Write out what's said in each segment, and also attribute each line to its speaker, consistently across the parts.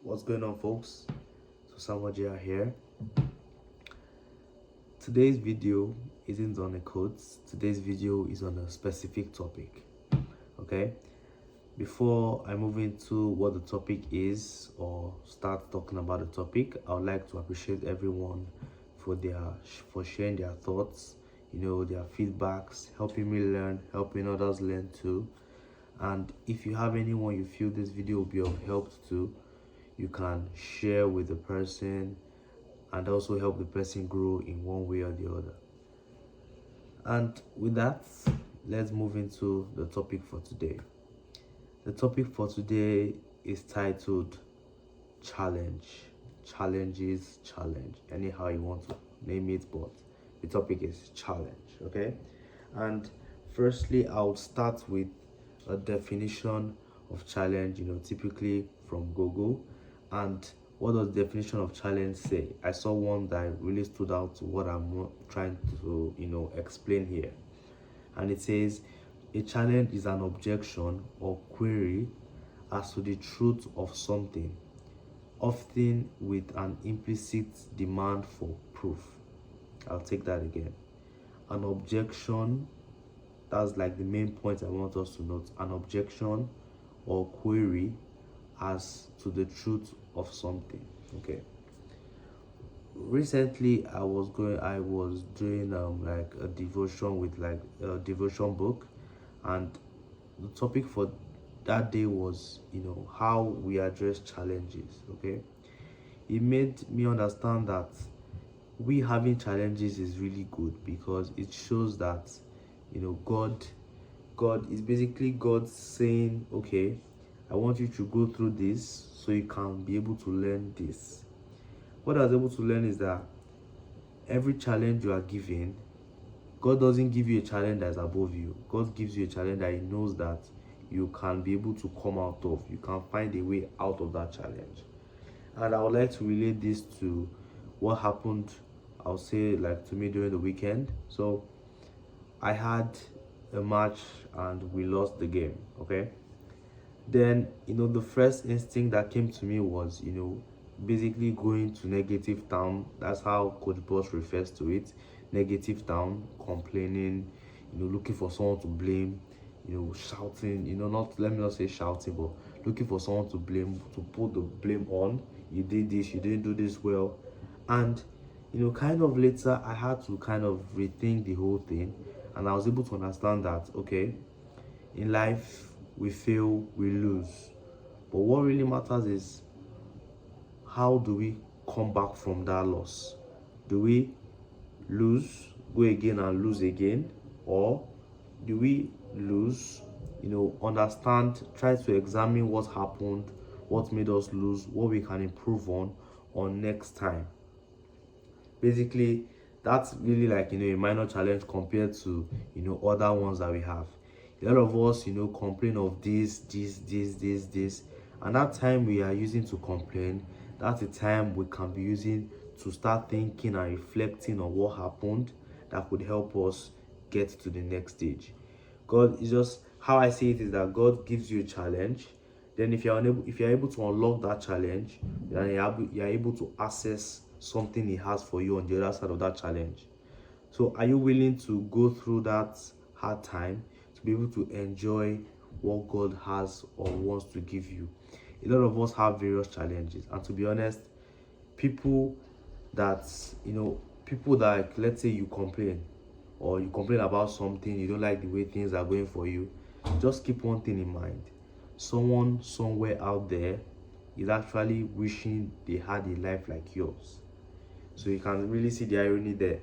Speaker 1: What's going on, folks? So Samajia here. Today's video isn't on a quote. Today's video is on a specific topic. Okay. Before I move into what the topic is or start talking about the topic, I would like to appreciate everyone for sharing their thoughts, their feedbacks, helping me learn, helping others learn too. And if you have anyone you feel this video will be of help to, you can share with the person and also help the person grow in one way or the other. And with that, let's move into the topic for today. The topic for today is titled challenge. Challenges, challenge, anyhow you want to name it, but the topic is challenge. Okay. And firstly, I'll start with a definition of challenge, typically from Google. And what does the definition of challenge say? I saw one that really stood out to what I'm trying to explain here. And it says a challenge is an objection or query as to the truth of something, often with an implicit demand for proof. I'll take that again. An objection, that's like the main point I want us to note. An objection or query as to the truth of something. Okay. Recently I was doing like a devotion with like a devotion book, and the topic for that day was how we address challenges. Okay. It made me understand that we having challenges is really good, because it shows that God is basically God saying, okay, I want you to go through this so you can be able to learn this. What I was able to learn is that every challenge you are given, God doesn't give you a challenge that is above you. God gives you a challenge that He knows that you can be able to come out of. You can find a way out of that challenge. And I would like to relate this to what happened, I'll say, like to me during the weekend. So I had a match and we lost the game. Okay. Then the first instinct that came to me was basically going to negative town. That's how Coach Boss refers to it. Negative town, complaining, looking for someone to blame, shouting, not, let me not say shouting, but looking for someone to blame, to put the blame on. You did this, you didn't do this well. And kind of later I had to kind of rethink the whole thing, and I was able to understand that okay, in life we fail, we lose, but what really matters is how do we come back from that loss? Do we lose, go again and lose again, or do we lose, understand, try to examine what happened, what made us lose, what we can improve on next time? Basically, that's really like a minor challenge compared to other ones that we have. A lot of us complain of this, and that time we are using to complain, that's the time we can be using to start thinking and reflecting on what happened that could help us get to the next stage. God is just, how I see it is that God gives you a challenge. Then if you're able to unlock that challenge, then you're able to access something He has for you on the other side of that challenge. So are you willing to go through that hard time to be able to enjoy what God has or wants to give you? A lot of us have various challenges, and to be honest, people that let's say you complain, or you complain about something, you don't like the way things are going for you, just keep one thing in mind. Someone somewhere out there is actually wishing they had a life like yours. So you can really see the irony there.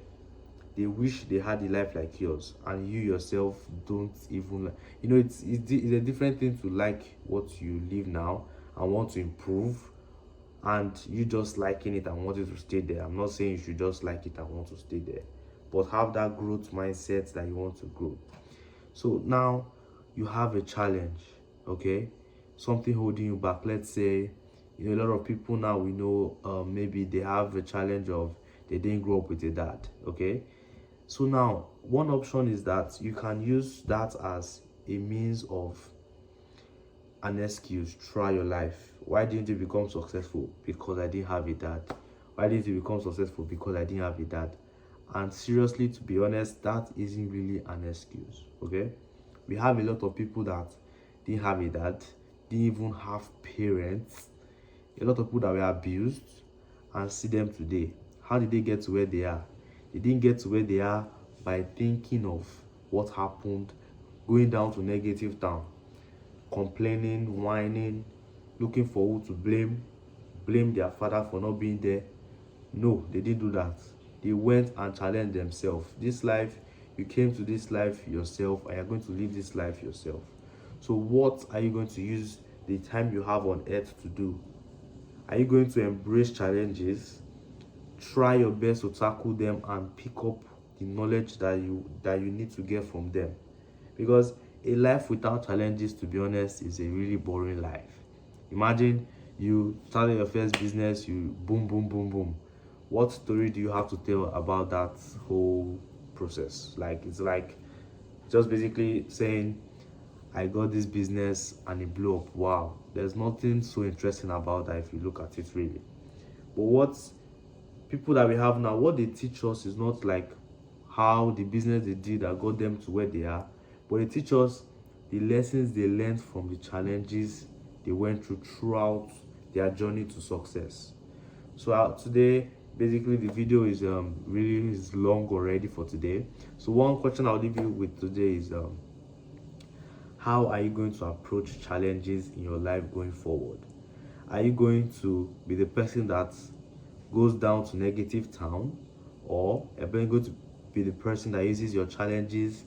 Speaker 1: They wish they had a life like yours, and you yourself don't even it's a different thing to like what you live now and want to improve, and you just liking it and wanting to stay there. I'm not saying you should just like it and want to stay there, but have that growth mindset that you want to grow. So now you have a challenge, okay, something holding you back. Let's say a lot of people now, we know, maybe they have a challenge of they didn't grow up with a dad. Okay, so now one option is that you can use that as a means of an excuse throughout your life. Why didn't you become successful? Because I didn't have a dad. Why didn't you become successful? Because I didn't have a dad. And seriously, to be honest, that isn't really an excuse. Okay, we have a lot of people that didn't have a dad, didn't even have parents, a lot of people that were abused, and see them today. How did they get to where they are? They didn't get to where they are by thinking of what happened, going down to negative town, complaining, whining, looking for who to blame their father for not being there. No, they didn't do that. They went and challenged themselves. This life, you came to this life yourself, and you're going to live this life yourself. So what are you going to use the time you have on earth to do? Are you going to embrace challenges, try your best to tackle them, and pick up the knowledge that you need to get from them? Because a life without challenges, to be honest, is a really boring life. Imagine you started your first business, you boom, boom, boom, boom. What story do you have to tell about that whole process? Like, it's like just basically saying, I got this business and it blew up. Wow, there's nothing so interesting about that if you look at it really. But what people that we have now, what they teach us is not like how the business they did that got them to where they are, but they teach us the lessons they learned from the challenges they went through throughout their journey to success. So today, basically, the video is really is long already for today. So one question I'll leave you with today is how are you going to approach challenges in your life going forward? Are you going to be the person that goes down to negative town, or are you going to be the person that uses your challenges,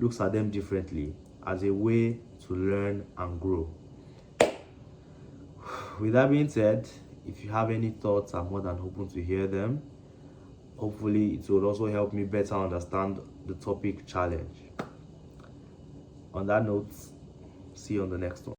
Speaker 1: looks at them differently as a way to learn and grow? With that being said, if you have any thoughts, I'm more than open to hear them. Hopefully, it will also help me better understand the topic challenge. On that note, see you on the next one.